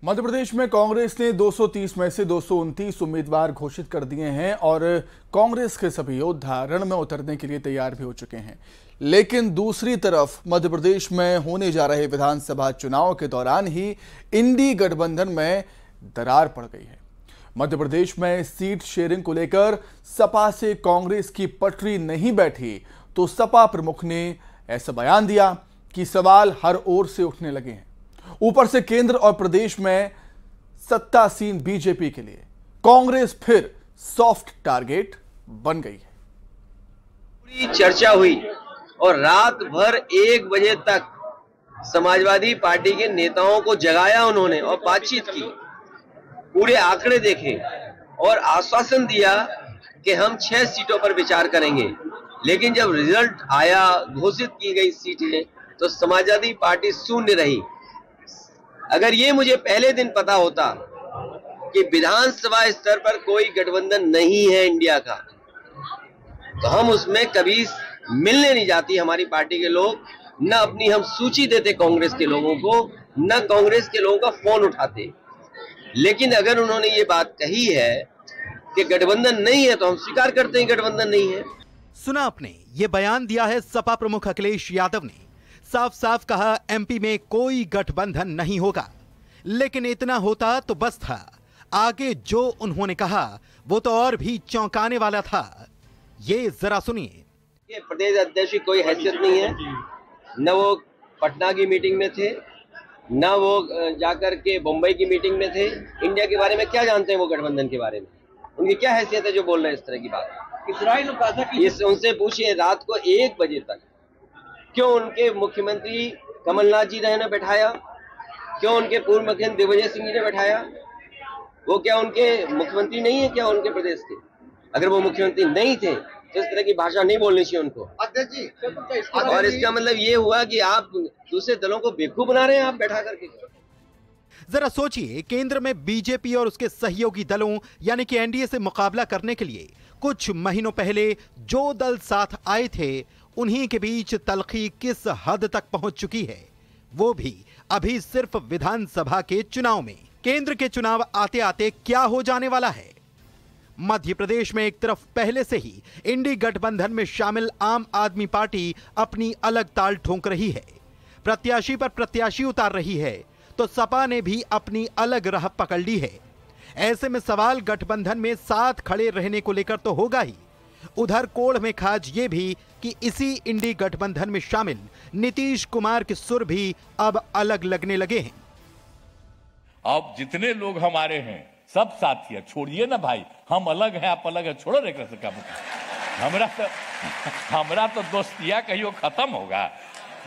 मध्य प्रदेश में कांग्रेस ने 230 में से 229 उम्मीदवार घोषित कर दिए हैं और कांग्रेस के सभी योद्धा रण में उतरने के लिए तैयार भी हो चुके हैं। लेकिन दूसरी तरफ मध्य प्रदेश में होने जा रहे विधानसभा चुनाव के दौरान ही इंडी गठबंधन में दरार पड़ गई है। मध्य प्रदेश में सीट शेयरिंग को लेकर सपा से कांग्रेस की पटरी नहीं बैठी तो सपा प्रमुख ने ऐसा बयान दिया कि सवाल हर ओर से उठने लगे हैं। ऊपर से केंद्र और प्रदेश में सत्तासीन बीजेपी के लिए कांग्रेस फिर सॉफ्ट टारगेट बन गई है। पूरी चर्चा हुई और रात भर 1 बजे तक समाजवादी पार्टी के नेताओं को जगाया उन्होंने और बातचीत की, पूरे आंकड़े देखे और आश्वासन दिया कि हम 6 सीटों पर विचार करेंगे। लेकिन जब रिजल्ट आया, घोषित की गई सीटें, तो समाजवादी पार्टी शून्य रही। अगर ये मुझे पहले दिन पता होता कि विधानसभा स्तर पर कोई गठबंधन नहीं है इंडिया का, तो हम उसमें कभी मिलने नहीं जाती हमारी पार्टी के लोग, न अपनी हम सूची देते कांग्रेस के लोगों को, न कांग्रेस के लोगों का फोन उठाते। लेकिन अगर उन्होंने ये बात कही है कि गठबंधन नहीं है, तो हम स्वीकार करते हैं गठबंधन नहीं है। सुना आपने, ये बयान दिया है सपा प्रमुख अखिलेश यादव ने। साफ साफ कहा एमपी में कोई गठबंधन नहीं होगा। लेकिन इतना होता तो बस था, आगे जो उन्होंने कहा वो तो और भी चौंकाने वाला था। ये जरा सुनिए। ये प्रदेश अध्यक्ष की कोई हैसियत नहीं है, न वो पटना की मीटिंग में थे, न वो जाकर के मुंबई की मीटिंग में थे। इंडिया के बारे में क्या जानते हैं वो, गठबंधन के बारे में उनकी क्या हैसियत है जो बोल रहे हैं इस तरह की बात। इस उनसे पूछिए रात को 1 बजे तक क्यों उनके मुख्यमंत्री कमलनाथ जी ने बैठाया, क्यों उनके पूर्व मुख्यमंत्री दिग्विजय सिंह जी ने बैठाया। वो क्या उनके मुख्यमंत्री नहीं है क्या उनके प्रदेश के? अगर वो मुख्यमंत्री नहीं थे तो इस तरह की भाषा नहीं बोलनी चाहिए उनको। अध्यक्ष जी, और इसका मतलब ये हुआ कि आप दूसरे दलों को बेवकूफ बना रहे हैं आप बैठा करके। जरा सोचिए, केंद्र में बीजेपी और उसके सहयोगी दलों यानी कि एनडीए से मुकाबला करने के लिए कुछ महीनों पहले जो दल साथ आए थे, उन्हीं के बीच तलखी किस हद तक पहुंच चुकी है, वो भी अभी सिर्फ विधानसभा के चुनाव में। केंद्र के चुनाव आते आते क्या हो जाने वाला है। मध्य प्रदेश में एक तरफ पहले से ही इंडी गठबंधन में शामिल आम आदमी पार्टी अपनी अलग ताल ठोंक रही है, प्रत्याशी पर प्रत्याशी उतार रही है, तो सपा ने भी अपनी अलग राह पकड़ ली है। ऐसे में सवाल गठबंधन में साथ खड़े रहने को लेकर तो होगा ही, उधर कोढ़ में खाज ये भी कि इसी इंडी गठबंधन में शामिल नीतीश कुमार के सुर भी अब अलग लगने लगे हैं। अब जितने लोग हमारे हैं सब साथी है, छोड़िए ना भाई, हम अलग हैं आप अलग हैं, छोड़ो रेखा से काम। हमरा तो दोस्तिया कहियो खत्म होगा।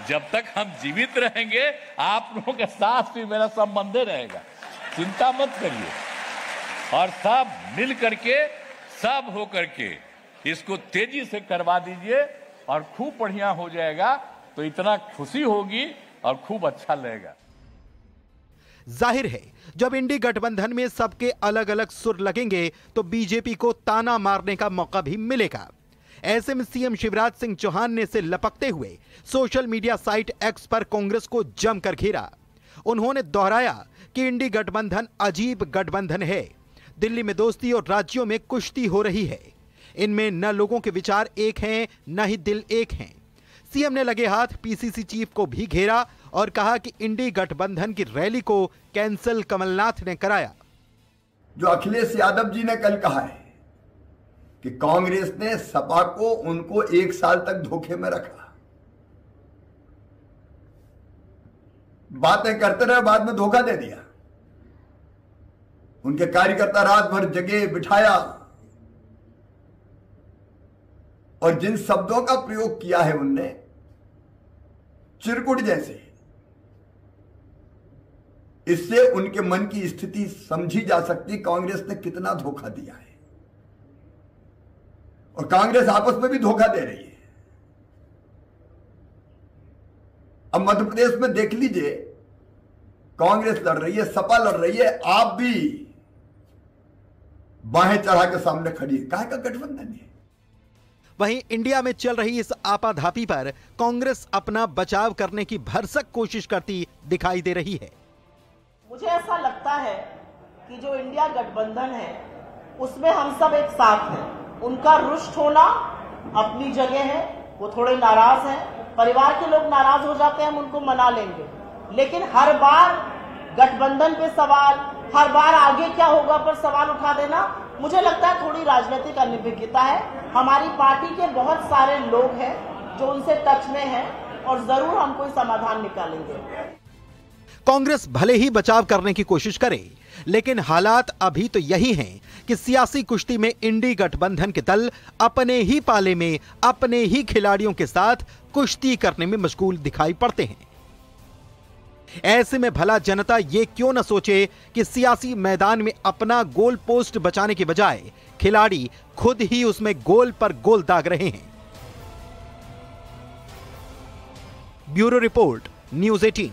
जब तक हम जीवित रहेंगे आप लोगों के साथ भी मेरा संबंध रहेगा, चिंता मत करिए। और सब मिल करके, सब हो करके इसको तेजी से करवा दीजिए और खूब बढ़िया हो जाएगा, तो इतना खुशी होगी और खूब अच्छा लगेगा। जाहिर है जब इंडी गठबंधन में सबके अलग अलग सुर लगेंगे तो बीजेपी को ताना मारने का मौका भी मिलेगा। ऐसे में सीएम शिवराज सिंह चौहान ने इसे लपकते हुए सोशल मीडिया साइट एक्स पर कांग्रेस को जमकर घेरा। उन्होंने दोहराया कि इंडी गठबंधन अजीब गठबंधन है, दिल्ली में दोस्ती और राज्यों में कुश्ती हो रही है, इनमें न लोगों के विचार एक हैं न ही दिल एक हैं। सीएम ने लगे हाथ पीसीसी चीफ को भी घेरा और कहा कि इंडी गठबंधन की रैली को कैंसिल कमलनाथ ने कराया। जो अखिलेश यादव जी ने कल कहा है कि कांग्रेस ने सपा को उनको 1 साल तक धोखे में रखा, बातें करते रहे, बाद में धोखा दे दिया। उनके कार्यकर्ता रात भर जगह बिठाया और जिन शब्दों का प्रयोग किया है उनने, चिरकुट जैसे, इससे उनके मन की स्थिति समझी जा सकती कांग्रेस ने कितना धोखा दिया है। और कांग्रेस आपस में भी धोखा दे रही है। अब मध्य प्रदेश में देख लीजिए, कांग्रेस लड़ रही है, सपा लड़ रही है, आप भी बाहें चढ़ा के सामने खड़ी है। काहे का गठबंधन है। वहीं इंडिया में चल रही इस आपाधापी पर कांग्रेस अपना बचाव करने की भरसक कोशिश करती दिखाई दे रही है। मुझे ऐसा लगता है कि जो इंडिया गठबंधन है उसमें हम सब एक साथ हैं। उनका रुष्ट होना अपनी जगह है, वो थोड़े नाराज हैं, परिवार के लोग नाराज हो जाते हैं, हम उनको मना लेंगे, लेकिन हर बार गठबंधन पे सवाल, हर बार आगे क्या होगा पर सवाल उठा देना, मुझे लगता है थोड़ी राजनीतिक अनिभिज्ञता है। हमारी पार्टी के बहुत सारे लोग हैं जो उनसे टच में हैं और जरूर हम कोई समाधान निकालेंगे। कांग्रेस भले ही बचाव करने की कोशिश करे, लेकिन हालात अभी तो यही हैं कि सियासी कुश्ती में इंडी गठबंधन के दल अपने ही पाले में अपने ही खिलाड़ियों के साथ कुश्ती करने में मशगूल दिखाई पड़ते हैं। ऐसे में भला जनता ये क्यों न सोचे कि सियासी मैदान में अपना गोल पोस्ट बचाने के बजाय खिलाड़ी खुद ही उसमें गोल पर गोल दाग रहे हैं। Bureau report, news 18।